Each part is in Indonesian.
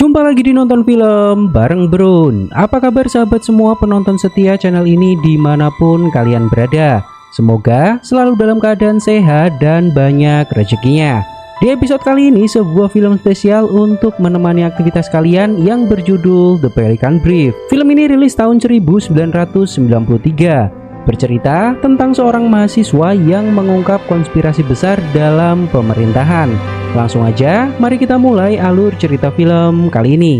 Jumpa lagi di Nonton Film bareng Brun. Apa kabar sahabat semua penonton setia channel ini dimanapun kalian berada? Semoga selalu dalam keadaan sehat dan banyak rezekinya. Di episode kali ini sebuah film spesial untuk menemani aktivitas kalian yang berjudul The Pelican Brief. Film ini rilis tahun 1993. Bercerita tentang seorang mahasiswa yang mengungkap konspirasi besar dalam pemerintahan. Langsung aja, mari kita mulai alur cerita film kali ini.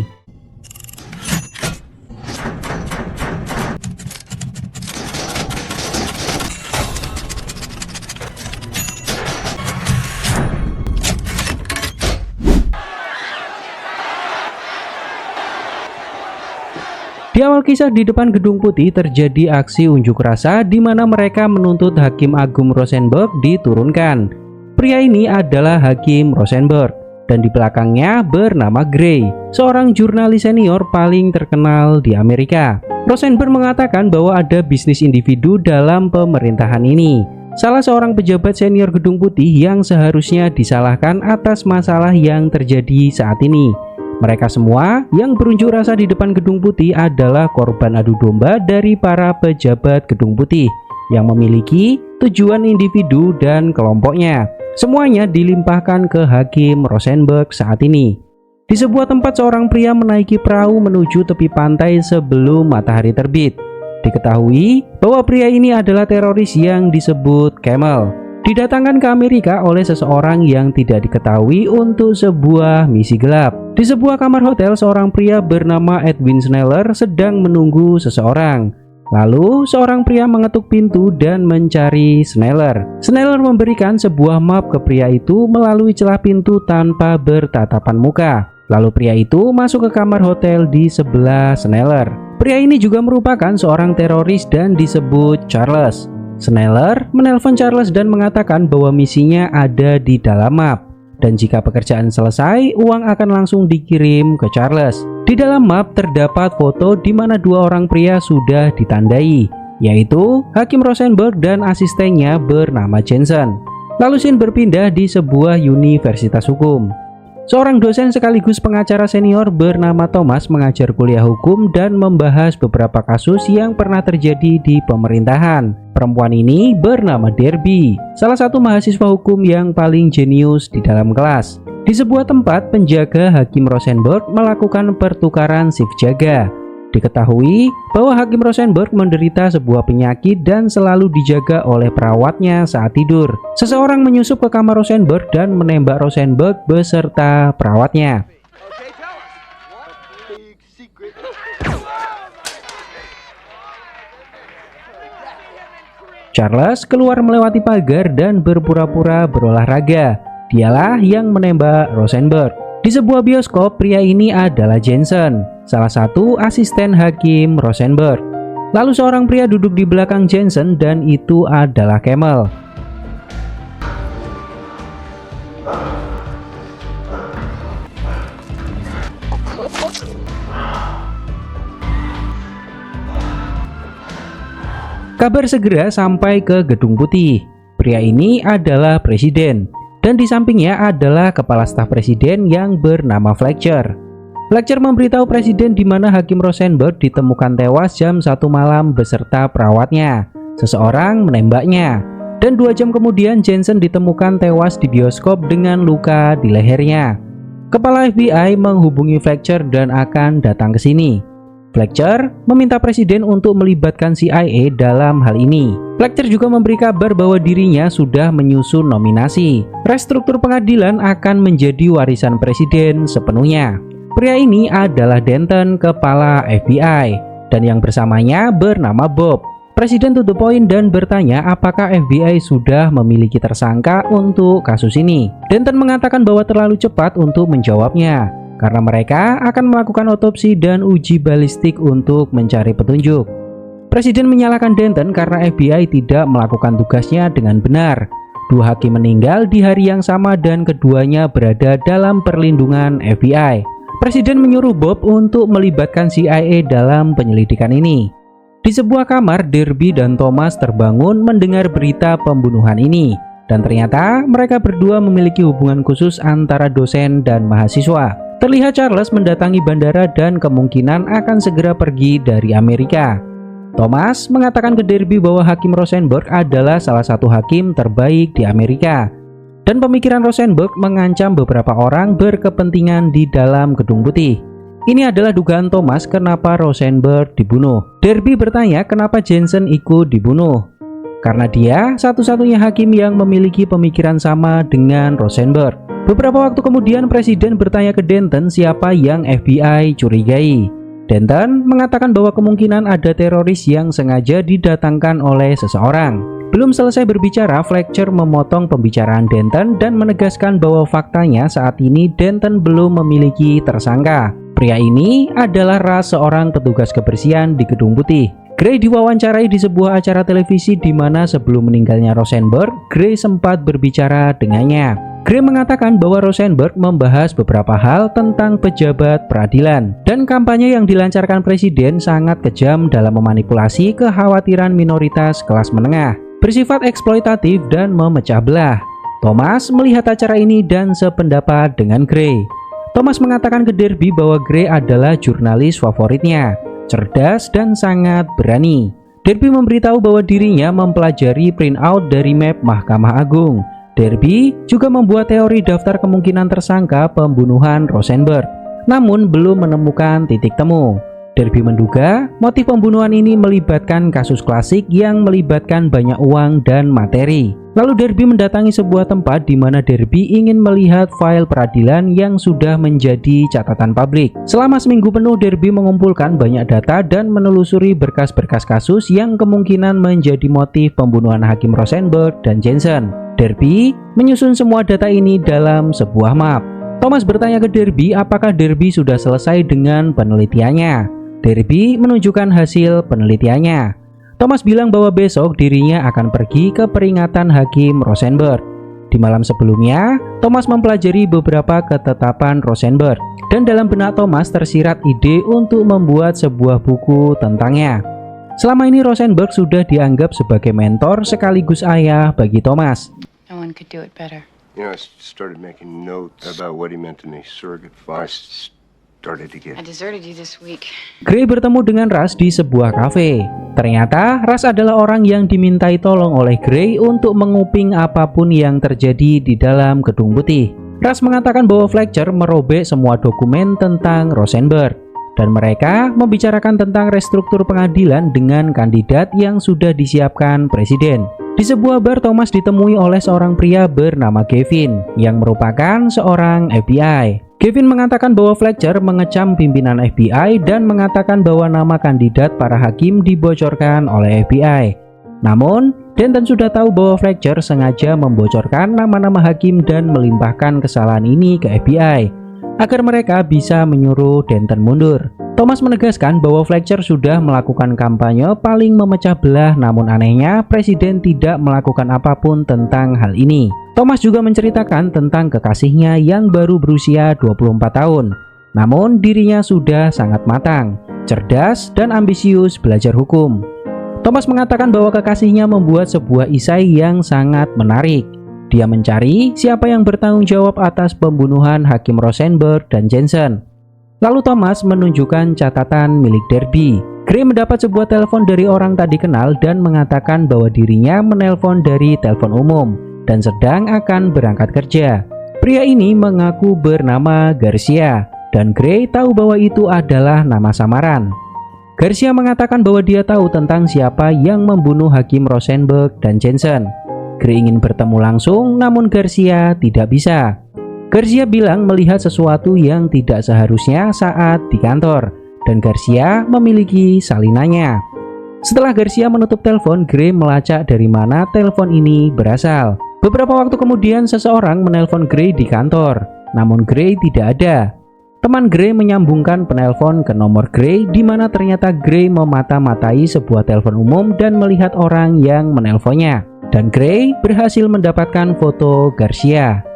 Di awal kisah di depan Gedung Putih terjadi aksi unjuk rasa di mana mereka menuntut Hakim Agung Rosenberg diturunkan. Pria ini adalah Hakim Rosenberg dan di belakangnya bernama Gray, seorang jurnalis senior paling terkenal di Amerika. Rosenberg mengatakan bahwa ada bisnis individu dalam pemerintahan ini. Salah seorang pejabat senior Gedung Putih yang seharusnya disalahkan atas masalah yang terjadi saat ini. Mereka semua yang berunjuk rasa di depan Gedung Putih adalah korban adu domba dari para pejabat Gedung Putih yang memiliki tujuan individu dan kelompoknya. Semuanya dilimpahkan ke Hakim Rosenberg saat ini. Di sebuah tempat seorang pria menaiki perahu menuju tepi pantai sebelum matahari terbit. Diketahui bahwa pria ini adalah teroris yang disebut Camel. Didatangkan ke Amerika oleh seseorang yang tidak diketahui untuk sebuah misi gelap. Di sebuah kamar hotel, seorang pria bernama Edwin Sneller sedang menunggu seseorang. Lalu, seorang pria mengetuk pintu dan mencari Sneller. Sneller memberikan sebuah map ke pria itu melalui celah pintu tanpa bertatapan muka. Lalu pria itu masuk ke kamar hotel di sebelah Sneller. Pria ini juga merupakan seorang teroris dan disebut Charles. Sneller menelpon Charles dan mengatakan bahwa misinya ada di dalam map. Dan jika pekerjaan selesai, uang akan langsung dikirim ke Charles. Di dalam map terdapat foto di mana dua orang pria sudah ditandai, yaitu Hakim Rosenberg dan asistennya bernama Jensen. Lalu scene berpindah di sebuah universitas hukum. Seorang dosen sekaligus pengacara senior bernama Thomas mengajar kuliah hukum dan membahas beberapa kasus yang pernah terjadi di pemerintahan. Perempuan ini bernama Derby, salah satu mahasiswa hukum yang paling jenius di dalam kelas. Di sebuah tempat, penjaga Hakim Rosenberg melakukan pertukaran shift jaga. Diketahui bahwa Hakim Rosenberg menderita sebuah penyakit dan selalu dijaga oleh perawatnya saat tidur. Seseorang menyusup ke kamar Rosenberg dan menembak Rosenberg beserta perawatnya. Charles keluar melewati pagar dan berpura-pura berolahraga. Dialah yang menembak Rosenberg. Di sebuah bioskop, pria ini adalah Jensen, salah satu asisten Hakim Rosenberg. Lalu seorang pria duduk di belakang Jensen dan itu adalah Camel. Kabar segera sampai ke Gedung Putih. Pria ini adalah presiden. Dan di sampingnya adalah kepala staf presiden yang bernama Fletcher. Fletcher memberitahu presiden di mana Hakim Rosenberg ditemukan tewas jam 1 malam beserta perawatnya. Seseorang menembaknya. Dan 2 jam kemudian Jensen ditemukan tewas di bioskop dengan luka di lehernya. Kepala FBI menghubungi Fletcher dan akan datang ke sini. Fletcher meminta presiden untuk melibatkan CIA dalam hal ini. Fletcher juga memberi kabar bahwa dirinya sudah menyusun nominasi. Restruktur pengadilan akan menjadi warisan presiden sepenuhnya. Pria ini adalah Denton, kepala FBI, dan yang bersamanya bernama Bob. Presiden to the point dan bertanya apakah FBI sudah memiliki tersangka untuk kasus ini. Denton mengatakan bahwa terlalu cepat untuk menjawabnya, karena mereka akan melakukan otopsi dan uji balistik untuk mencari petunjuk. Presiden menyalahkan Denton karena FBI tidak melakukan tugasnya dengan benar. 2 hakim meninggal di hari yang sama dan keduanya berada dalam perlindungan FBI. Presiden menyuruh Bob untuk melibatkan CIA dalam penyelidikan ini. Di sebuah kamar, Derby dan Thomas terbangun mendengar berita pembunuhan ini. Dan ternyata mereka berdua memiliki hubungan khusus antara dosen dan mahasiswa. Terlihat Charles mendatangi bandara dan kemungkinan akan segera pergi dari Amerika. Thomas mengatakan ke Derby bahwa Hakim Rosenberg adalah salah satu hakim terbaik di Amerika. Dan pemikiran Rosenberg mengancam beberapa orang berkepentingan di dalam Gedung Putih. Ini adalah dugaan Thomas kenapa Rosenberg dibunuh. Derby bertanya kenapa Jensen ikut dibunuh. Karena dia satu-satunya hakim yang memiliki pemikiran sama dengan Rosenberg. Beberapa waktu kemudian Presiden bertanya ke Denton siapa yang FBI curigai. Denton mengatakan bahwa kemungkinan ada teroris yang sengaja didatangkan oleh seseorang. Belum selesai berbicara, Fletcher memotong pembicaraan Denton dan menegaskan bahwa faktanya saat ini Denton belum memiliki tersangka. Pria ini adalah Russ, seorang petugas kebersihan di Gedung Putih. Gray diwawancarai di sebuah acara televisi di mana sebelum meninggalnya Rosenberg, Gray sempat berbicara dengannya. Gray mengatakan bahwa Rosenberg membahas beberapa hal tentang pejabat peradilan dan kampanye yang dilancarkan Presiden sangat kejam dalam memanipulasi kekhawatiran minoritas kelas menengah, bersifat eksploitatif dan memecah belah. Thomas melihat acara ini dan sependapat dengan Gray. Thomas mengatakan ke Derby bahwa Gray adalah jurnalis favoritnya, cerdas dan sangat berani. Derby memberitahu bahwa dirinya mempelajari printout dari map Mahkamah Agung. Derby juga membuat teori daftar kemungkinan tersangka pembunuhan Rosenberg, namun belum menemukan titik temu. Derby menduga motif pembunuhan ini melibatkan kasus klasik yang melibatkan banyak uang dan materi. Lalu Derby mendatangi sebuah tempat di mana Derby ingin melihat file peradilan yang sudah menjadi catatan publik. Selama seminggu penuh Derby mengumpulkan banyak data dan menelusuri berkas-berkas kasus yang kemungkinan menjadi motif pembunuhan Hakim Rosenberg dan Jensen. Derby menyusun semua data ini dalam sebuah map. Thomas bertanya ke Derby apakah Derby sudah selesai dengan penelitiannya. Derby menunjukkan hasil penelitiannya. Thomas bilang bahwa besok dirinya akan pergi ke peringatan Hakim Rosenberg. Di malam sebelumnya, Thomas mempelajari beberapa ketetapan Rosenberg, dan dalam benak Thomas tersirat ide untuk membuat sebuah buku tentangnya. Selama ini Rosenberg sudah dianggap sebagai mentor sekaligus ayah bagi Thomas. No one could do it better. You know, I started making notes about what he meant to me. Surrogate father. I deserted you this week. Gray bertemu dengan Russ di sebuah kafe. Ternyata Russ adalah orang yang dimintai tolong oleh Gray untuk menguping apapun yang terjadi di dalam Gedung Putih. Russ mengatakan bahwa Fletcher merobek semua dokumen tentang Rosenberg, dan mereka membicarakan tentang restruktur pengadilan dengan kandidat yang sudah disiapkan Presiden. Di sebuah bar, Thomas ditemui oleh seorang pria bernama Gavin yang merupakan seorang FBI. Gavin mengatakan bahwa Fletcher mengecam pimpinan FBI dan mengatakan bahwa nama kandidat para hakim dibocorkan oleh FBI. Namun, Denton sudah tahu bahwa Fletcher sengaja membocorkan nama-nama hakim dan melimpahkan kesalahan ini ke FBI agar mereka bisa menyuruh Denton mundur. Thomas menegaskan bahwa Fletcher sudah melakukan kampanye paling memecah belah, namun anehnya Presiden tidak melakukan apapun tentang hal ini. Thomas juga menceritakan tentang kekasihnya yang baru berusia 24 tahun, namun dirinya sudah sangat matang, cerdas, dan ambisius belajar hukum. Thomas mengatakan bahwa kekasihnya membuat sebuah isai yang sangat menarik. Dia mencari siapa yang bertanggung jawab atas pembunuhan Hakim Rosenberg dan Jensen. Lalu Thomas menunjukkan catatan milik Derby. Gray mendapat sebuah telepon dari orang tak dikenal dan mengatakan bahwa dirinya menelpon dari telepon umum dan sedang akan berangkat kerja. Pria ini mengaku bernama Garcia, dan Gray tahu bahwa itu adalah nama samaran. Garcia mengatakan bahwa dia tahu tentang siapa yang membunuh Hakim Rosenberg dan Jensen. Gray ingin bertemu langsung, namun Garcia tidak bisa. Garcia bilang melihat sesuatu yang tidak seharusnya saat di kantor, dan Garcia memiliki salinannya. Setelah Garcia menutup telepon, Gray melacak dari mana telepon ini berasal. Beberapa waktu kemudian seseorang menelpon Gray di kantor, namun Gray tidak ada. Teman Gray menyambungkan penelpon ke nomor Gray, di mana ternyata Gray memata-matai sebuah telepon umum dan melihat orang yang menelponnya. Dan Gray berhasil mendapatkan foto Garcia.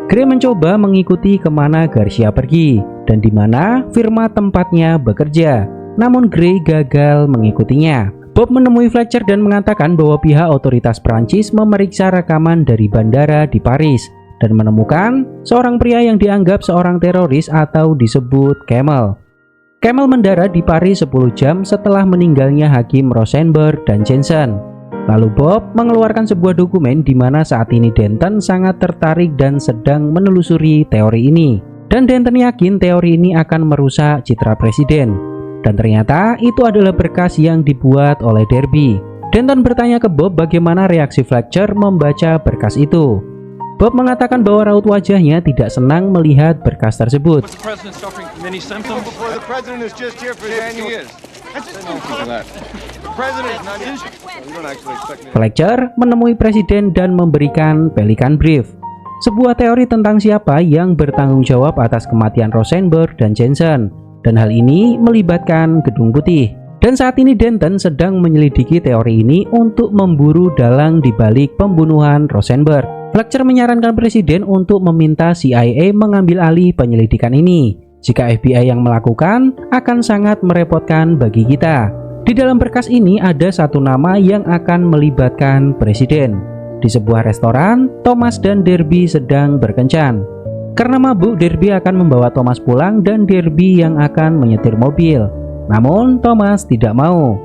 Gray mencoba mengikuti kemana Garcia pergi dan di mana firma tempatnya bekerja, namun Gray gagal mengikutinya. Bob menemui Fletcher dan mengatakan bahwa pihak otoritas Prancis memeriksa rekaman dari bandara di Paris dan menemukan seorang pria yang dianggap seorang teroris atau disebut Camel. Camel mendarat di Paris 10 jam setelah meninggalnya Hakim Rosenberg dan Jensen. Lalu Bob mengeluarkan sebuah dokumen di mana saat ini Denton sangat tertarik dan sedang menelusuri teori ini. Dan Denton yakin teori ini akan merusak citra presiden. Dan ternyata itu adalah berkas yang dibuat oleh Derby. Denton bertanya ke Bob bagaimana reaksi Fletcher membaca berkas itu. Bob mengatakan bahwa raut wajahnya tidak senang melihat berkas tersebut. Fletcher menemui presiden dan memberikan Pelican Brief, sebuah teori tentang siapa yang bertanggung jawab atas kematian Rosenberg dan Jensen, dan hal ini melibatkan Gedung Putih. Dan saat ini Denton sedang menyelidiki teori ini untuk memburu dalang di balik pembunuhan Rosenberg. Fletcher menyarankan presiden untuk meminta CIA mengambil alih penyelidikan ini. Jika FBI yang melakukan, akan sangat merepotkan bagi kita. Di dalam berkas ini ada satu nama yang akan melibatkan presiden. Di sebuah restoran, Thomas dan Derby sedang berkencan. Karena mabuk, Derby akan membawa Thomas pulang dan Derby yang akan menyetir mobil. Namun Thomas tidak mau.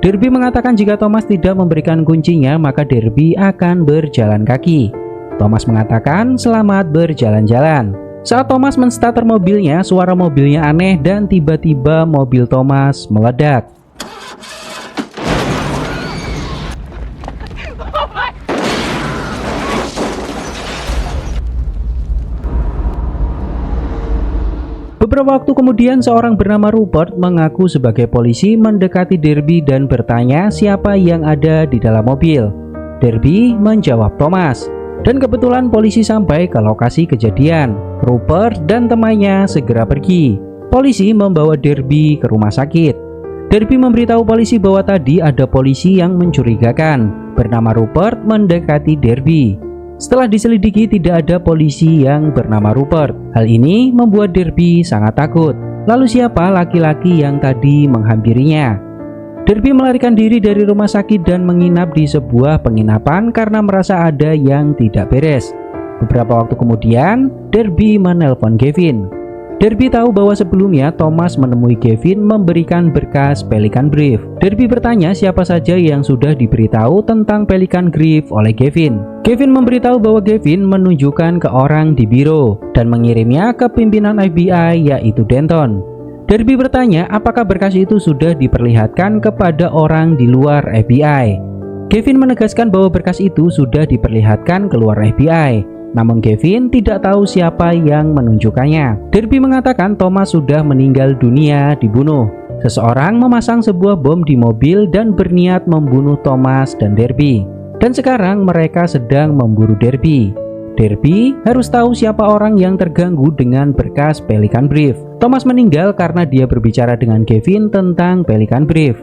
Derby mengatakan jika Thomas tidak memberikan kuncinya, maka Derby akan berjalan kaki. Thomas mengatakan selamat berjalan-jalan. Saat Thomas menstarter mobilnya, suara mobilnya aneh dan tiba-tiba mobil Thomas meledak. Beberapa waktu kemudian seorang bernama Rupert mengaku sebagai polisi mendekati Derby dan bertanya siapa yang ada di dalam mobil. Derby menjawab Thomas. Dan kebetulan polisi sampai ke lokasi kejadian. Rupert dan temannya segera pergi. Polisi membawa Derby ke rumah sakit. Derby memberitahu polisi bahwa tadi ada polisi yang mencurigakan bernama Rupert mendekati Derby. Setelah diselidiki tidak ada polisi yang bernama Rupert. Hal ini membuat Derby sangat takut. Lalu siapa laki-laki yang tadi menghampirinya? Derby melarikan diri dari rumah sakit dan menginap di sebuah penginapan karena merasa ada yang tidak beres. Beberapa waktu kemudian, Derby menelpon Gavin. Derby tahu bahwa sebelumnya Thomas menemui Gavin memberikan berkas Pelican Brief. Derby bertanya siapa saja yang sudah diberitahu tentang Pelican Brief oleh Gavin. Gavin memberitahu bahwa Gavin menunjukkan ke orang di biro dan mengirimnya ke pimpinan FBI yaitu Denton. Derby bertanya apakah berkas itu sudah diperlihatkan kepada orang di luar FBI. Gavin menegaskan bahwa berkas itu sudah diperlihatkan keluar FBI. Namun Gavin tidak tahu siapa yang menunjukkannya. Derby mengatakan Thomas sudah meninggal dunia dibunuh. Seseorang memasang sebuah bom di mobil dan berniat membunuh Thomas dan Derby. Dan sekarang mereka sedang memburu Derby. Derby harus tahu siapa orang yang terganggu dengan berkas Pelican Brief. Thomas meninggal karena dia berbicara dengan Gavin tentang Pelican Brief.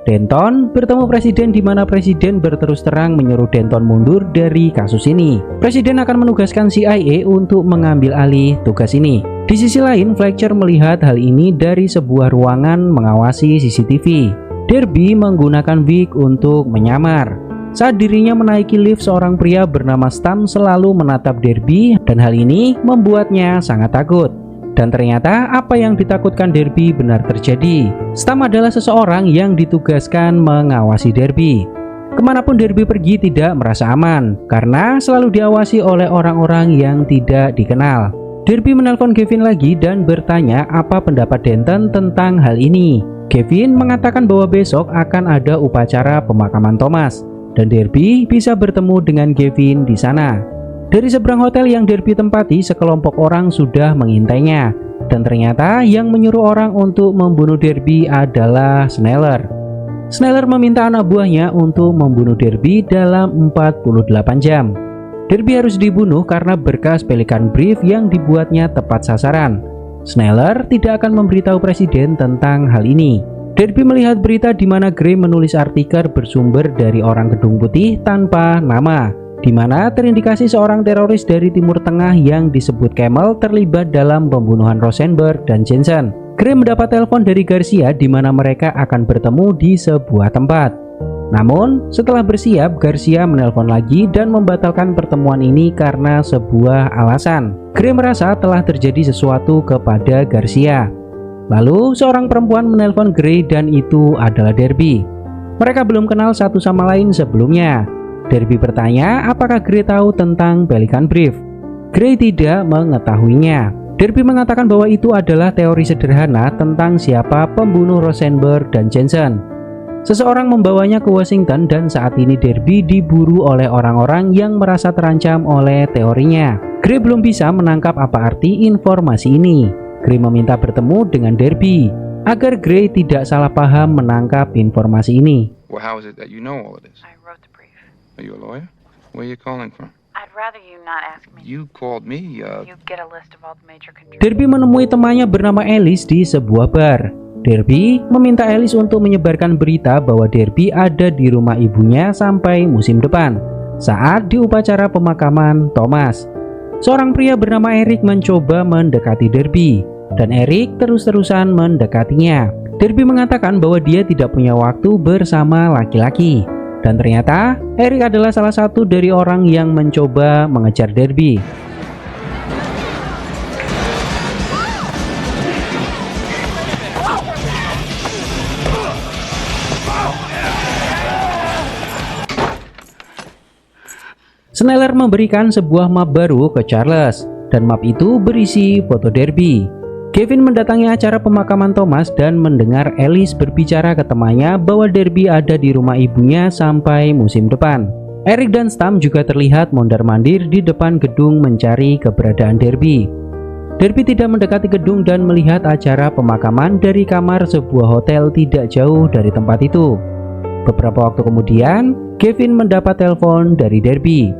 Denton bertemu presiden di mana presiden berterus terang menyuruh Denton mundur dari kasus ini. Presiden akan menugaskan CIA untuk mengambil alih tugas ini. Di sisi lain, Fletcher melihat hal ini dari sebuah ruangan mengawasi CCTV. Derby menggunakan wig untuk menyamar. Saat dirinya menaiki lift, seorang pria bernama Stam selalu menatap Derby dan hal ini membuatnya sangat takut. Dan ternyata apa yang ditakutkan Derby benar terjadi. Stam adalah seseorang yang ditugaskan mengawasi Derby. Kemanapun Derby pergi tidak merasa aman karena selalu diawasi oleh orang-orang yang tidak dikenal. Derby menelpon Gavin lagi dan bertanya apa pendapat Denton tentang hal ini. Gavin mengatakan bahwa besok akan ada upacara pemakaman Thomas. Dan Derby bisa bertemu dengan Gavin di sana. Dari seberang hotel yang Derby tempati, sekelompok orang sudah mengintainya. Dan ternyata yang menyuruh orang untuk membunuh Derby adalah Sneller. Sneller meminta anak buahnya untuk membunuh Derby dalam 48 jam. Derby harus dibunuh karena berkas Pelican Brief yang dibuatnya tepat sasaran. Sneller tidak akan memberitahu presiden tentang hal ini. Derby melihat berita di mana Gray menulis artikel bersumber dari orang Gedung Putih tanpa nama, di mana terindikasi seorang teroris dari Timur Tengah yang disebut Camel terlibat dalam pembunuhan Rosenberg dan Jensen. Gray mendapat telepon dari Garcia di mana mereka akan bertemu di sebuah tempat. Namun, setelah bersiap, Garcia menelpon lagi dan membatalkan pertemuan ini karena sebuah alasan. Gray merasa telah terjadi sesuatu kepada Garcia. Lalu, seorang perempuan menelpon Gray dan itu adalah Derby. Mereka belum kenal satu sama lain sebelumnya. Derby bertanya apakah Gray tahu tentang Pelican Brief. Gray tidak mengetahuinya. Derby mengatakan bahwa itu adalah teori sederhana tentang siapa pembunuh Rosenberg dan Jensen. Seseorang membawanya ke Washington dan saat ini Derby diburu oleh orang-orang yang merasa terancam oleh teorinya. Gray belum bisa menangkap apa arti informasi ini. Gray meminta bertemu dengan Derby agar Gray tidak salah paham menangkap informasi ini. Well, how is it that you know all of this? I wrote the brief. Are you a lawyer? Where are you calling from? I'd rather you not ask me. You called me, You get a list of all the major contributors. Derby menemui temannya bernama Alice di sebuah bar. Derby meminta Alice untuk menyebarkan berita bahwa Derby ada di rumah ibunya sampai musim depan saat di upacara pemakaman Thomas. Seorang pria bernama Eric mencoba mendekati Derby dan Eric terus-terusan mendekatinya. Derby mengatakan bahwa dia tidak punya waktu bersama laki-laki. Dan ternyata Eric adalah salah satu dari orang yang mencoba mengejar Derby. Sneller memberikan sebuah map baru ke Charles, dan map itu berisi foto Derby. Kevin mendatangi acara pemakaman Thomas dan mendengar Alice berbicara ke temannya bahwa Derby ada di rumah ibunya sampai musim depan. Eric dan Stam juga terlihat mondar-mandir di depan gedung mencari keberadaan Derby. Derby tidak mendekati gedung dan melihat acara pemakaman dari kamar sebuah hotel tidak jauh dari tempat itu. Beberapa waktu kemudian, Kevin mendapat telepon dari Derby.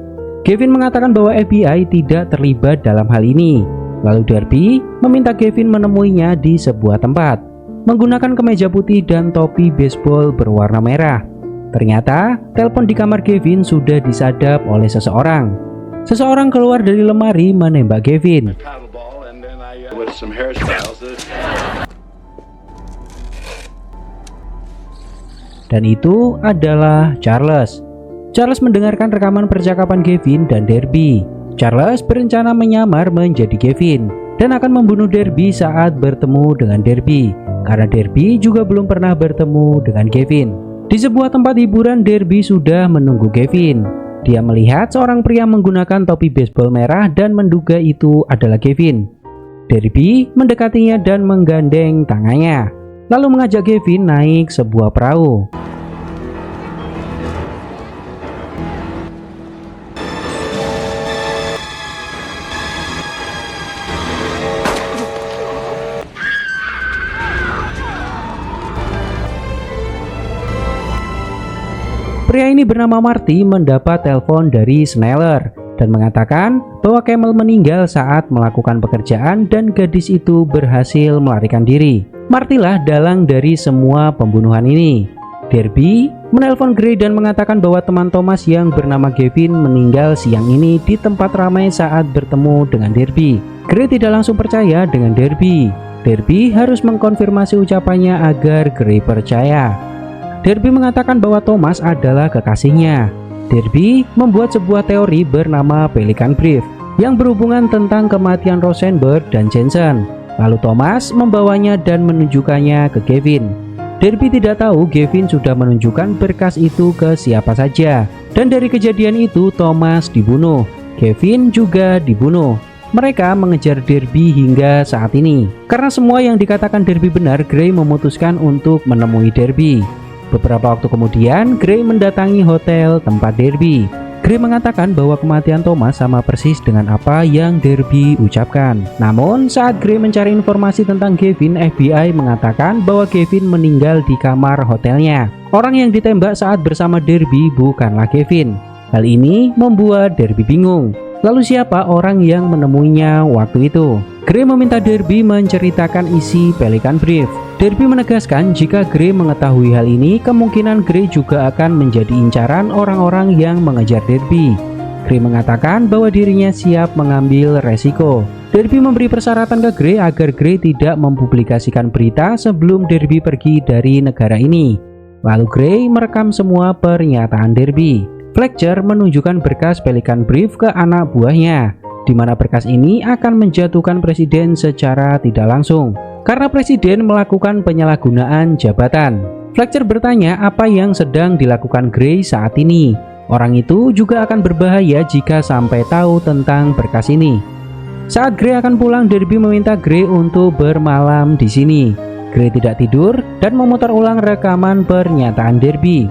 Kevin mengatakan bahwa FBI tidak terlibat dalam hal ini. Lalu Derby meminta Kevin menemuinya di sebuah tempat menggunakan kemeja putih dan topi baseball berwarna merah. Ternyata telepon di kamar Kevin sudah disadap oleh seseorang. Seseorang keluar dari lemari menembak Kevin. Dan itu adalah Charles. Charles mendengarkan rekaman percakapan Kevin dan Derby. Charles berencana menyamar menjadi Kevin dan akan membunuh Derby saat bertemu dengan Derby, karena Derby juga belum pernah bertemu dengan Kevin. Di sebuah tempat hiburan, Derby sudah menunggu Kevin. Dia melihat seorang pria menggunakan topi baseball merah dan menduga itu adalah Kevin. Derby mendekatinya dan menggandeng tangannya, lalu mengajak Kevin naik sebuah perahu. Pria ini bernama Marty mendapat telepon dari Sneller dan mengatakan bahwa Camel meninggal saat melakukan pekerjaan dan gadis itu berhasil melarikan diri. Marty lah dalang dari semua pembunuhan ini. Derby menelpon Gray dan mengatakan bahwa teman Thomas yang bernama Kevin meninggal siang ini di tempat ramai saat bertemu dengan Derby. Gray tidak langsung percaya dengan Derby. Derby harus mengkonfirmasi ucapannya agar Gray percaya. Derby mengatakan bahwa Thomas adalah kekasihnya. Derby membuat sebuah teori bernama Pelican Brief yang berhubungan tentang kematian Rosenberg dan Jensen. Lalu Thomas membawanya dan menunjukkannya ke Kevin. Derby tidak tahu Kevin sudah menunjukkan berkas itu ke siapa saja. Dan dari kejadian itu Thomas dibunuh. Kevin juga dibunuh. Mereka mengejar Derby hingga saat ini. Karena semua yang dikatakan Derby benar, Gray memutuskan untuk menemui Derby. Beberapa waktu kemudian, Gray mendatangi hotel tempat Derby. Gray mengatakan bahwa kematian Thomas sama persis dengan apa yang Derby ucapkan. Namun, saat Gray mencari informasi tentang Kevin, FBI mengatakan bahwa Kevin meninggal di kamar hotelnya. Orang yang ditembak saat bersama Derby bukanlah Kevin. Hal ini membuat Derby bingung. Lalu siapa orang yang menemuinya waktu itu? Gray meminta Derby menceritakan isi Pelican Brief. Derby menegaskan jika Gray mengetahui hal ini, kemungkinan Gray juga akan menjadi incaran orang-orang yang mengejar Derby. Gray mengatakan bahwa dirinya siap mengambil resiko. Derby memberi persyaratan ke Gray agar Gray tidak mempublikasikan berita sebelum Derby pergi dari negara ini. Lalu Gray merekam semua pernyataan Derby. Fletcher menunjukkan berkas Pelican Brief ke anak buahnya, di mana berkas ini akan menjatuhkan presiden secara tidak langsung karena presiden melakukan penyalahgunaan jabatan. Fletcher bertanya apa yang sedang dilakukan Gray saat ini. Orang itu juga akan berbahaya jika sampai tahu tentang berkas ini. Saat Gray akan pulang, Derby meminta Gray untuk bermalam di sini. Gray tidak tidur dan memutar ulang rekaman pernyataan Derby,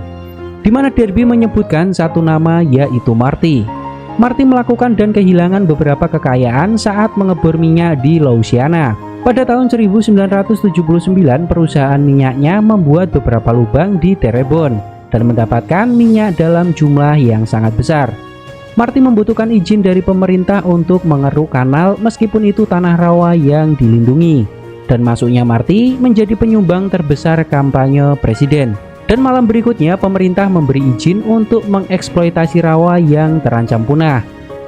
di mana Derby menyebutkan satu nama, yaitu Marty. Marty melakukan dan kehilangan beberapa kekayaan saat mengebor minyak di Louisiana. Pada tahun 1979, perusahaan minyaknya membuat beberapa lubang di Terrebonne dan mendapatkan minyak dalam jumlah yang sangat besar. Marty membutuhkan izin dari pemerintah untuk mengeruk kanal meskipun itu tanah rawa yang dilindungi. Dan masuknya Marty menjadi penyumbang terbesar kampanye presiden. Dan malam berikutnya pemerintah memberi izin untuk mengeksploitasi rawa yang terancam punah.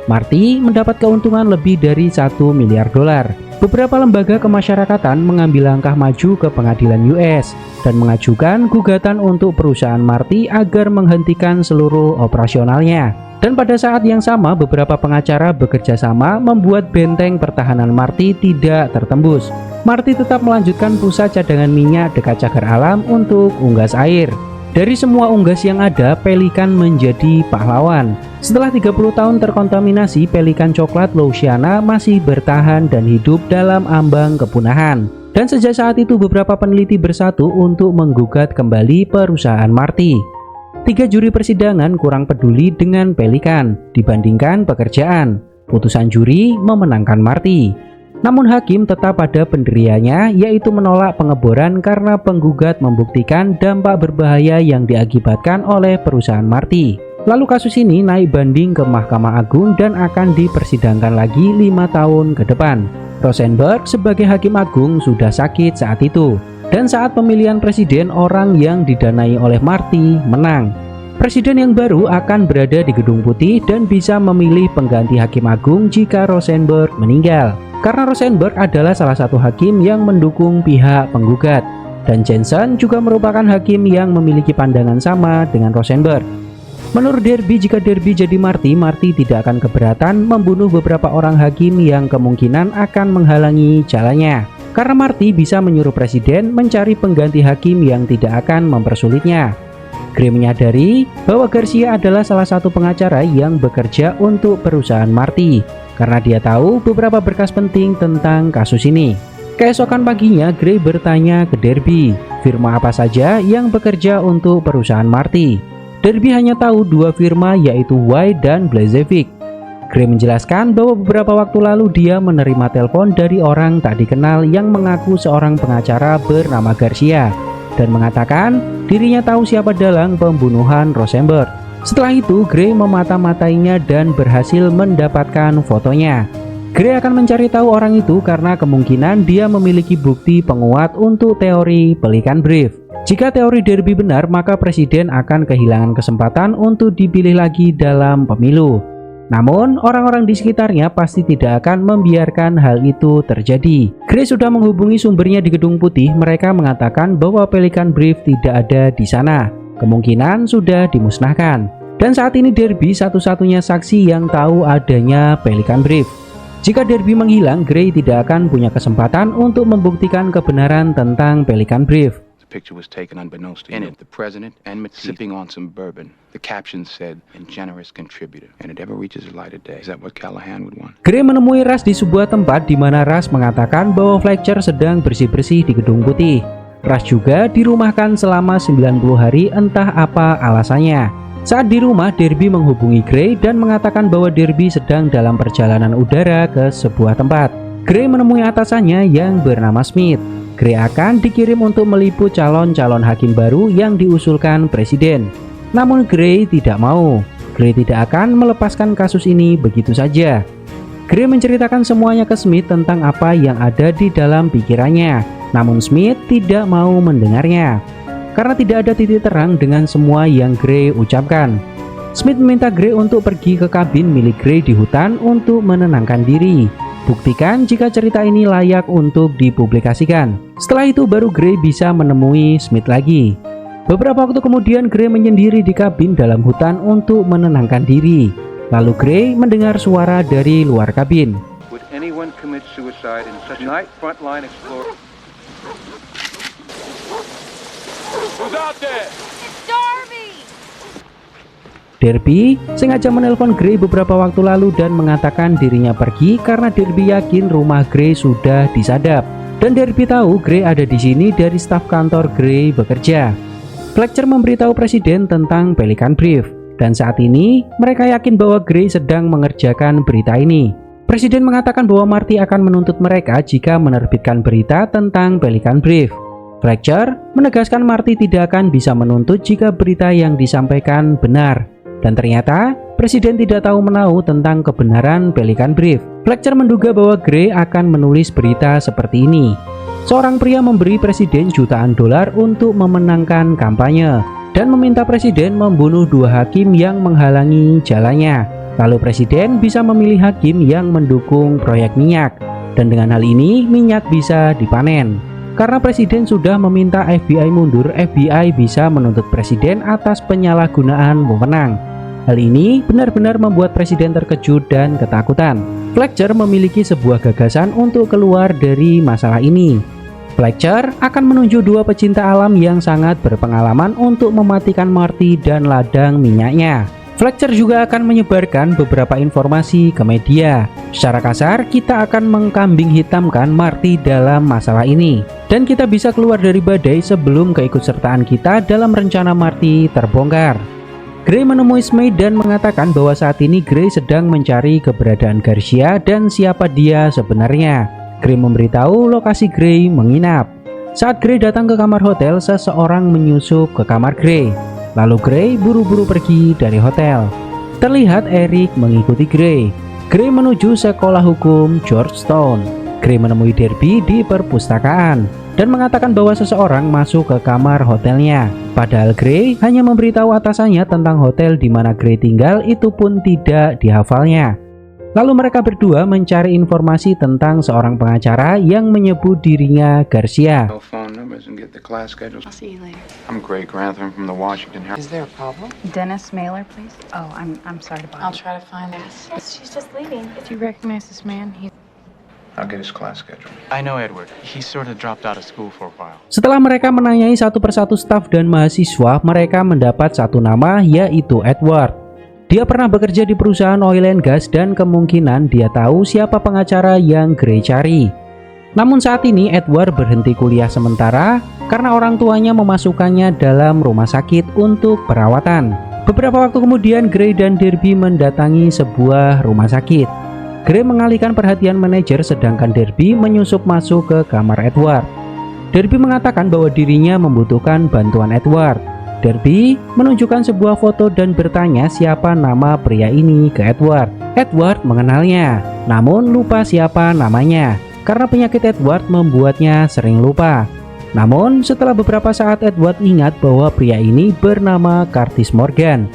Marty mendapat keuntungan lebih dari 1 miliar dolar. Beberapa lembaga kemasyarakatan mengambil langkah maju ke pengadilan US dan mengajukan gugatan untuk perusahaan Marty agar menghentikan seluruh operasionalnya. Dan pada saat yang sama beberapa pengacara bekerja sama membuat benteng pertahanan Marty tidak tertembus. Marty tetap melanjutkan pusat cadangan minyak dekat cagar alam untuk unggas air. Dari semua unggas yang ada, Pelican menjadi pahlawan. Setelah 30 tahun terkontaminasi, Pelican coklat Louisiana masih bertahan dan hidup dalam ambang kepunahan. Dan sejak saat itu beberapa peneliti bersatu untuk menggugat kembali perusahaan Marty. 3 juri persidangan kurang peduli dengan Pelican dibandingkan pekerjaan. Putusan juri memenangkan Marty. Namun hakim tetap pada pendiriannya, yaitu menolak pengeboran karena penggugat membuktikan dampak berbahaya yang diakibatkan oleh perusahaan Marty. Lalu kasus ini naik banding ke Mahkamah Agung dan akan dipersidangkan lagi 5 tahun ke depan. Rosenberg sebagai hakim agung sudah sakit saat itu. Dan saat pemilihan presiden, orang yang didanai oleh Marty menang. Presiden yang baru akan berada di Gedung Putih dan bisa memilih pengganti hakim agung jika Rosenberg meninggal. Karena Rosenberg adalah salah satu hakim yang mendukung pihak penggugat. Dan Jensen juga merupakan hakim yang memiliki pandangan sama dengan Rosenberg. Menurut Derby, jika Derby jadi Marty, Marty tidak akan keberatan membunuh beberapa orang hakim yang kemungkinan akan menghalangi jalannya. Karena Marty bisa menyuruh presiden mencari pengganti hakim yang tidak akan mempersulitnya. Gray menyadari bahwa Garcia adalah salah satu pengacara yang bekerja untuk perusahaan Marty, karena dia tahu beberapa berkas penting tentang kasus ini. Keesokan paginya, Gray bertanya ke Derby, firma apa saja yang bekerja untuk perusahaan Marty. Derby hanya tahu 2 firma, yaitu White dan Blazevic. Gray menjelaskan bahwa beberapa waktu lalu dia menerima telepon dari orang tak dikenal yang mengaku seorang pengacara bernama Garcia dan mengatakan dirinya tahu siapa dalang pembunuhan Rosenberg. Setelah itu, Gray memata-matainya dan berhasil mendapatkan fotonya. Gray akan mencari tahu orang itu karena kemungkinan dia memiliki bukti penguat untuk teori Pelican Brief. Jika teori Derby benar, maka presiden akan kehilangan kesempatan untuk dipilih lagi dalam pemilu. Namun, orang-orang di sekitarnya pasti tidak akan membiarkan hal itu terjadi. Gray sudah menghubungi sumbernya di Gedung Putih. Mereka mengatakan bahwa Pelican Brief tidak ada di sana. Kemungkinan sudah dimusnahkan. Dan saat ini Derby satu-satunya saksi yang tahu adanya Pelican Brief. Jika Derby menghilang, Gray tidak akan punya kesempatan untuk membuktikan kebenaran tentang Pelican Brief. The picture was taken unbeknownst to you. In it, the president and Matisse sipping on some bourbon. The caption said, "And generous contributor." And it ever reaches the light of day. Is that what Callahan would want? Gray menemui Rush di sebuah tempat di mana Rush mengatakan bahwa Fletcher sedang bersih-bersih di Gedung Putih. Rush juga dirumahkan selama 90 hari, entah apa alasannya. Saat di rumah, Derby menghubungi Gray dan mengatakan bahwa Derby sedang dalam perjalanan udara ke sebuah tempat. Gray menemui atasannya yang bernama Smith. Gray akan dikirim untuk meliput calon-calon hakim baru yang diusulkan presiden. Namun Gray tidak mau. Gray tidak akan melepaskan kasus ini begitu saja. Gray menceritakan semuanya ke Smith tentang apa yang ada di dalam pikirannya. Namun Smith tidak mau mendengarnya. Karena tidak ada titik terang dengan semua yang Gray ucapkan. Smith meminta Gray untuk pergi ke kabin milik Gray di hutan untuk menenangkan diri. Buktikan jika cerita ini layak untuk dipublikasikan. Setelah itu baru Gray bisa menemui Smith lagi. Beberapa waktu kemudian Gray menyendiri di kabin dalam hutan untuk menenangkan diri. Lalu Gray mendengar suara dari luar kabin. Would anyone commit suicide in such a night? Frontline explorer. Who's out there? It's Darby! Derby sengaja menelpon Gray beberapa waktu lalu dan mengatakan dirinya pergi karena Derby yakin rumah Gray sudah disadap. Dan Derby tahu Gray ada di sini dari staf kantor Gray bekerja. Fletcher memberitahu presiden tentang Pelican Brief, dan saat ini mereka yakin bahwa Gray sedang mengerjakan berita ini. Presiden mengatakan bahwa Marty akan menuntut mereka jika menerbitkan berita tentang Pelican Brief. Fletcher menegaskan Marty tidak akan bisa menuntut jika berita yang disampaikan benar. Dan ternyata presiden tidak tahu menahu tentang kebenaran Pelican Brief. Fletcher menduga bahwa Gray akan menulis berita seperti ini. Seorang pria memberi presiden jutaan dolar untuk memenangkan kampanye dan meminta presiden membunuh 2 hakim yang menghalangi jalannya. Lalu presiden bisa memilih hakim yang mendukung proyek minyak, dan dengan hal ini minyak bisa dipanen. Karena presiden sudah meminta FBI mundur, FBI bisa menuntut presiden atas penyalahgunaan wewenang. Hal ini benar-benar membuat presiden terkejut dan ketakutan. Fletcher memiliki sebuah gagasan untuk keluar dari masalah ini. Fletcher akan menunjuk 2 pecinta alam yang sangat berpengalaman untuk mematikan Marty dan ladang minyaknya. Fletcher juga akan menyebarkan beberapa informasi ke media. Secara kasar, kita akan mengkambing hitamkan Marty dalam masalah ini. Dan kita bisa keluar dari badai sebelum keikutsertaan kita dalam rencana Marty terbongkar. Gray menemui Smythe dan mengatakan bahwa saat ini Gray sedang mencari keberadaan Garcia dan siapa dia sebenarnya. Gray memberitahu lokasi Gray menginap. Saat Gray datang ke kamar hotel, seseorang menyusup ke kamar Gray. Lalu Gray buru-buru pergi dari hotel. Terlihat Eric mengikuti Gray. Gray menuju sekolah hukum Georgetown. Gray menemui Derby di perpustakaan dan mengatakan bahwa seseorang masuk ke kamar hotelnya. Padahal Gray hanya memberitahu atasannya tentang hotel di mana Gray tinggal, itu pun tidak dihafalnya. Lalu mereka berdua mencari informasi tentang seorang pengacara yang menyebut dirinya Garcia. No phone numbers and get the class schedules. I'll see you later. I'm Greg Grantham from the Washington Herald. Is there a problem? Dennis Mailer, please. Oh, I'm sorry to bother. I'll try to find it. She's just leaving. If you recognize this man, he's... I'll get his class schedule. I know Edward. He sort of dropped out of school for a while. Setelah mereka menanyai satu persatu staf dan mahasiswa, mereka mendapat satu nama, yaitu Edward. Dia pernah bekerja di perusahaan oil and gas dan kemungkinan dia tahu siapa pengacara yang Gray cari. Namun saat ini Edward berhenti kuliah sementara karena orang tuanya memasukkannya dalam rumah sakit untuk perawatan. Beberapa waktu kemudian Gray dan Derby mendatangi sebuah rumah sakit. Gray mengalihkan perhatian manajer sedangkan Derby menyusup masuk ke kamar Edward. Derby mengatakan bahwa dirinya membutuhkan bantuan Edward. Derby menunjukkan sebuah foto dan bertanya siapa nama pria ini ke Edward. Edward mengenalnya, namun lupa siapa namanya karena penyakit Edward membuatnya sering lupa. Namun setelah beberapa saat Edward ingat bahwa pria ini bernama Curtis Morgan,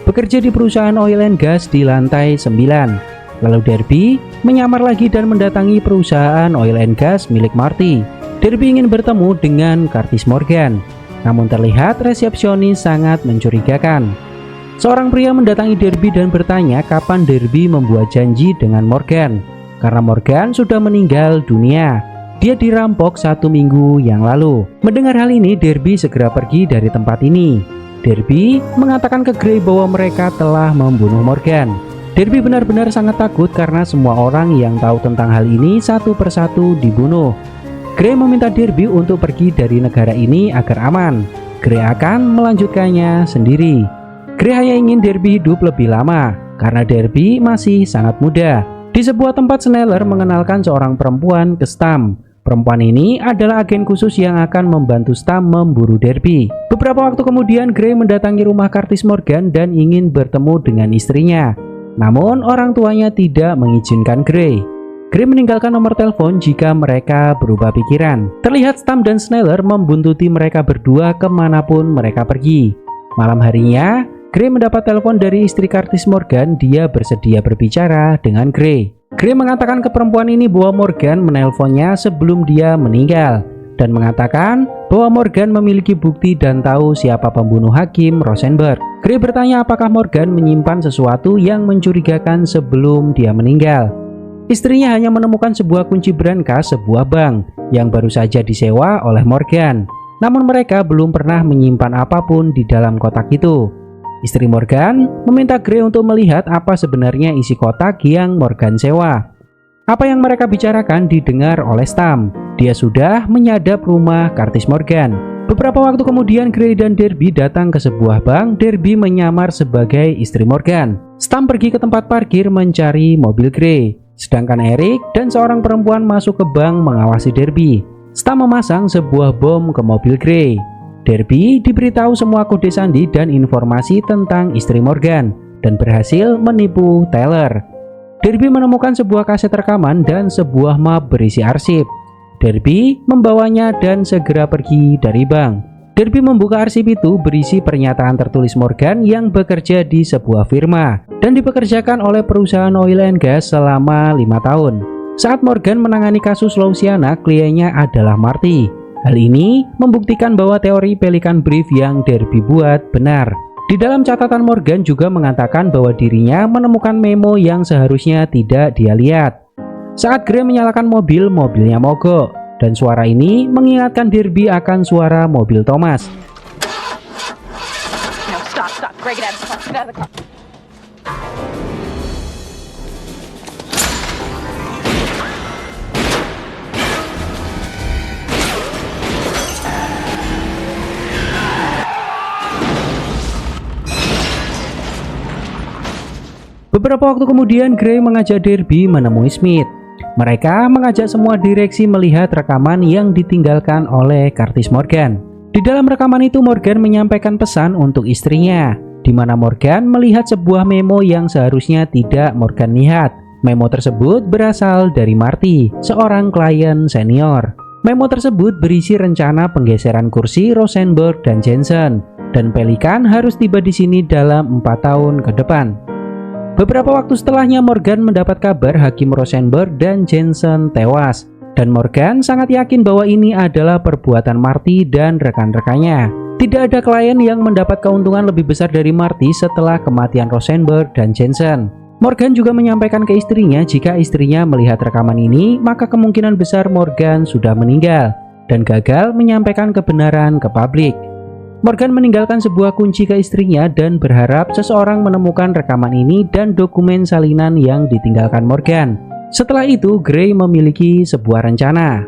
bekerja di perusahaan oil and gas di lantai 9. Lalu Derby menyamar lagi dan mendatangi perusahaan oil and gas milik Marty. Derby ingin bertemu dengan Curtis Morgan. Namun terlihat resepsionis sangat mencurigakan. Seorang pria mendatangi Derby dan bertanya kapan Derby membuat janji dengan Morgan. Karena Morgan sudah meninggal dunia. Dia dirampok 1 minggu yang lalu. Mendengar hal ini, Derby segera pergi dari tempat ini. Derby mengatakan ke Gray bahwa mereka telah membunuh Morgan. Derby benar-benar sangat takut karena semua orang yang tahu tentang hal ini satu persatu dibunuh. Gray meminta Derby untuk pergi dari negara ini agar aman. Gray akan melanjutkannya sendiri. Gray hanya ingin Derby hidup lebih lama karena Derby masih sangat muda. Di sebuah tempat Sneller mengenalkan seorang perempuan ke Stam. Perempuan ini adalah agen khusus yang akan membantu Stam memburu Derby. Beberapa waktu kemudian Gray mendatangi rumah Curtis Morgan dan ingin bertemu dengan istrinya. Namun orang tuanya tidak mengizinkan Gray. Gray meninggalkan nomor telepon jika mereka berubah pikiran. Terlihat Stam dan Sneller membuntuti mereka berdua kemanapun mereka pergi. Malam harinya, Gray mendapat telepon dari istri Curtis Morgan. Dia bersedia berbicara dengan Gray. Gray mengatakan ke perempuan ini bahwa Morgan menelponnya sebelum dia meninggal dan mengatakan bahwa Morgan memiliki bukti dan tahu siapa pembunuh Hakim Rosenberg. Gray bertanya apakah Morgan menyimpan sesuatu yang mencurigakan sebelum dia meninggal. Istrinya hanya menemukan sebuah kunci brankas sebuah bank yang baru saja disewa oleh Morgan. Namun mereka belum pernah menyimpan apapun di dalam kotak itu. Istri Morgan meminta Gray untuk melihat apa sebenarnya isi kotak yang Morgan sewa. Apa yang mereka bicarakan didengar oleh Stam. Dia sudah menyadap rumah Curtis Morgan. Beberapa waktu kemudian Gray dan Derby datang ke sebuah bank. Derby menyamar sebagai istri Morgan. Stam pergi ke tempat parkir mencari mobil Gray. Sedangkan Eric dan seorang perempuan masuk ke bank mengawasi Derby. Stam memasang sebuah bom ke mobil Gray. Derby diberitahu semua kode sandi dan informasi tentang istri Morgan dan berhasil menipu Taylor. Derby menemukan sebuah kaset rekaman dan sebuah map berisi arsip. Derby membawanya dan segera pergi dari bank. Derby membuka arsip itu berisi pernyataan tertulis Morgan yang bekerja di sebuah firma dan dipekerjakan oleh perusahaan oil and gas selama 5 tahun. Saat Morgan menangani kasus Louisiana, kliennya adalah Marty. Hal ini membuktikan bahwa teori Pelican Brief yang Derby buat benar. Di dalam catatan Morgan juga mengatakan bahwa dirinya menemukan memo yang seharusnya tidak dia lihat. Saat Gray menyalakan mobil, mobilnya mogok. Dan suara ini mengingatkan Derby akan suara mobil Thomas. No, stop. Greg, get out of the car. Get out of the car. Beberapa waktu kemudian Gray mengajak Derby menemui Smith. Mereka mengajak semua direksi melihat rekaman yang ditinggalkan oleh Curtis Morgan. Di dalam rekaman itu Morgan menyampaikan pesan untuk istrinya, di mana Morgan melihat sebuah memo yang seharusnya tidak Morgan lihat. Memo tersebut berasal dari Marty, seorang klien senior. Memo tersebut berisi rencana penggeseran kursi Rosenberg dan Jensen, dan Pelican harus tiba di sini dalam 4 tahun ke depan. Beberapa waktu setelahnya Morgan mendapat kabar Hakim Rosenberg dan Jensen tewas, dan Morgan sangat yakin bahwa ini adalah perbuatan Marty dan rekan-rekannya. Tidak ada klien yang mendapat keuntungan lebih besar dari Marty setelah kematian Rosenberg dan Jensen. Morgan juga menyampaikan ke istrinya jika istrinya melihat rekaman ini, maka kemungkinan besar Morgan sudah meninggal dan gagal menyampaikan kebenaran ke publik. Morgan meninggalkan sebuah kunci ke istrinya dan berharap seseorang menemukan rekaman ini dan dokumen salinan yang ditinggalkan Morgan. Setelah itu, Gray memiliki sebuah rencana.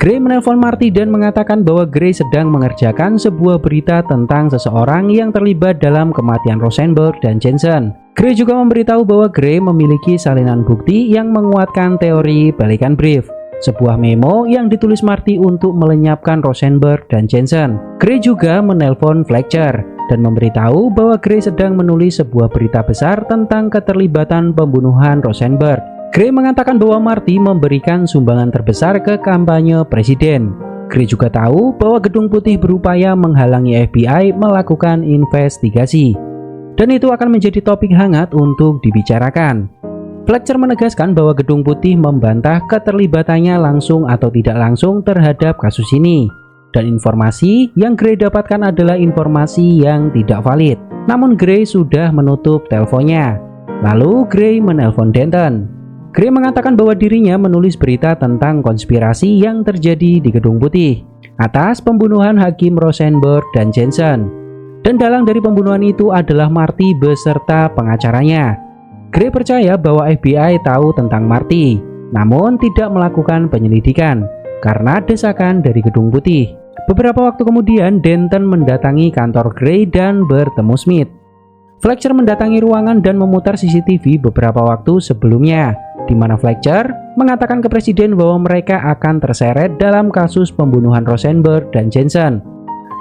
Gray menelpon Marty dan mengatakan bahwa Gray sedang mengerjakan sebuah berita tentang seseorang yang terlibat dalam kematian Rosenberg dan Jensen. Gray juga memberitahu bahwa Gray memiliki salinan bukti yang menguatkan teori Pelican Brief, sebuah memo yang ditulis Marty untuk melenyapkan Rosenberg dan Jensen. Gray juga menelpon Fletcher dan memberitahu bahwa Gray sedang menulis sebuah berita besar tentang keterlibatan pembunuhan Rosenberg. Gray mengatakan bahwa Marty memberikan sumbangan terbesar ke kampanye presiden. Gray juga tahu bahwa Gedung Putih berupaya menghalangi FBI melakukan investigasi, dan itu akan menjadi topik hangat untuk dibicarakan. Fletcher menegaskan bahwa Gedung Putih membantah keterlibatannya langsung atau tidak langsung terhadap kasus ini, dan informasi yang Gray dapatkan adalah informasi yang tidak valid. Namun Gray sudah menutup teleponnya. Lalu Gray menelpon Denton. Gray mengatakan bahwa dirinya menulis berita tentang konspirasi yang terjadi di Gedung Putih atas pembunuhan Hakim Rosenberg dan Jensen, dan dalang dari pembunuhan itu adalah Marty beserta pengacaranya. Gray percaya bahwa FBI tahu tentang Marty, namun tidak melakukan penyelidikan karena desakan dari Gedung Putih. Beberapa waktu kemudian, Denton mendatangi kantor Gray dan bertemu Smith. Fletcher mendatangi ruangan dan memutar CCTV beberapa waktu sebelumnya, di mana Fletcher mengatakan ke presiden bahwa mereka akan terseret dalam kasus pembunuhan Rosenberg dan Jensen.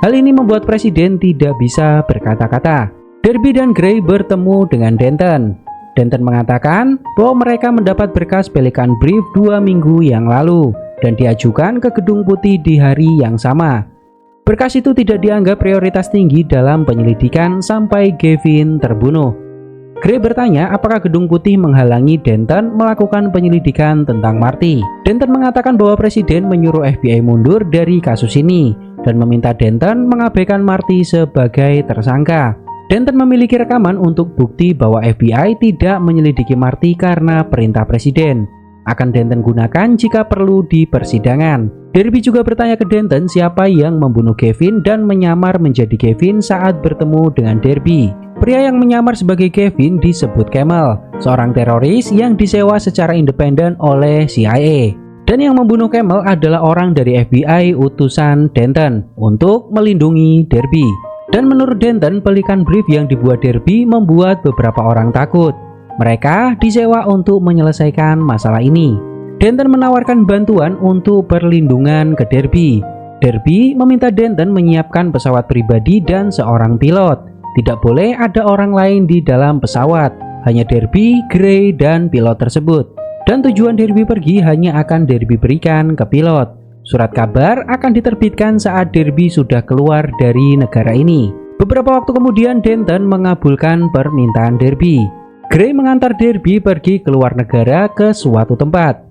Hal ini membuat presiden tidak bisa berkata-kata. Derby dan Gray bertemu dengan Denton. Denton mengatakan bahwa mereka mendapat berkas Pelican Brief 2 minggu yang lalu dan diajukan ke Gedung Putih di hari yang sama. Berkas itu tidak dianggap prioritas tinggi dalam penyelidikan sampai Gavin terbunuh. Gray bertanya apakah Gedung Putih menghalangi Denton melakukan penyelidikan tentang Marty. Denton mengatakan bahwa presiden menyuruh FBI mundur dari kasus ini dan meminta Denton mengabaikan Marty sebagai tersangka. Denton memiliki rekaman untuk bukti bahwa FBI tidak menyelidiki Marty karena perintah presiden. Akan Denton gunakan jika perlu di persidangan. Derby juga bertanya ke Denton siapa yang membunuh Kevin dan menyamar menjadi Kevin saat bertemu dengan Derby. Pria yang menyamar sebagai Kevin disebut Camel, seorang teroris yang disewa secara independen oleh CIA. Dan yang membunuh Camel adalah orang dari FBI utusan Denton untuk melindungi Derby. Dan menurut Denton, pelikan brief yang dibuat Derby membuat beberapa orang takut. Mereka disewa untuk menyelesaikan masalah ini. Denton menawarkan bantuan untuk perlindungan ke Derby. Derby meminta Denton menyiapkan pesawat pribadi dan seorang pilot. Tidak boleh ada orang lain di dalam pesawat, hanya Derby, Gray, dan pilot tersebut. Dan tujuan Derby pergi hanya akan Derby berikan ke pilot. Surat kabar akan diterbitkan saat Derby sudah keluar dari negara ini. Beberapa waktu kemudian Denton mengabulkan permintaan Derby. Gray mengantar Derby pergi ke luar negara ke suatu tempat.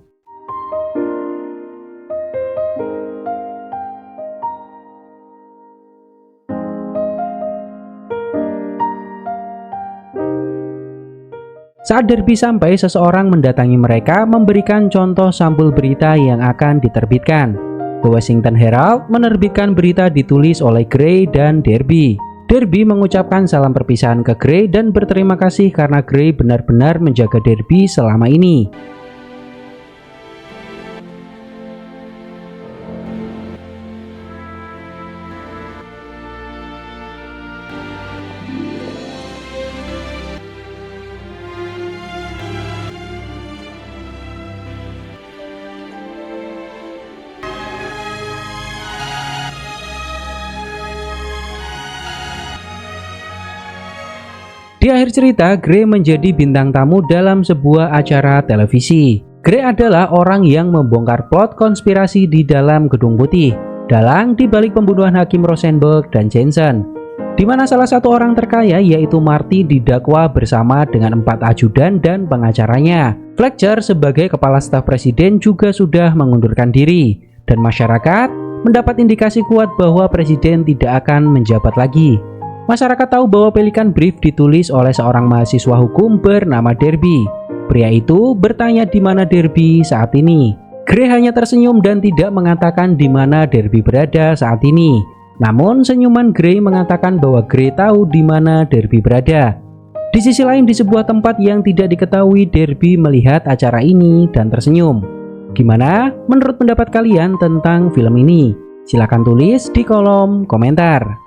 Saat Derby sampai, seseorang mendatangi mereka memberikan contoh sampul berita yang akan diterbitkan. The Washington Herald menerbitkan berita ditulis oleh Gray dan Derby. Derby mengucapkan salam perpisahan ke Gray dan berterima kasih karena Gray benar-benar menjaga Derby selama ini. Di akhir cerita, Gray menjadi bintang tamu dalam sebuah acara televisi. Gray adalah orang yang membongkar plot konspirasi di dalam Gedung Putih, dalang di balik pembunuhan Hakim Rosenberg dan Jensen, di mana salah satu orang terkaya yaitu Marty didakwa bersama dengan 4 ajudan dan pengacaranya. Fletcher sebagai kepala staf presiden juga sudah mengundurkan diri, dan masyarakat mendapat indikasi kuat bahwa presiden tidak akan menjabat lagi. Masyarakat tahu bahwa pelikan brief ditulis oleh seorang mahasiswa hukum bernama Derby. Pria itu bertanya di mana Derby saat ini. Gray hanya tersenyum dan tidak mengatakan di mana Derby berada saat ini. Namun senyuman Gray mengatakan bahwa Gray tahu di mana Derby berada. Di sisi lain, di sebuah tempat yang tidak diketahui, Derby melihat acara ini dan tersenyum. Gimana menurut pendapat kalian tentang film ini? Silahkan tulis di kolom komentar.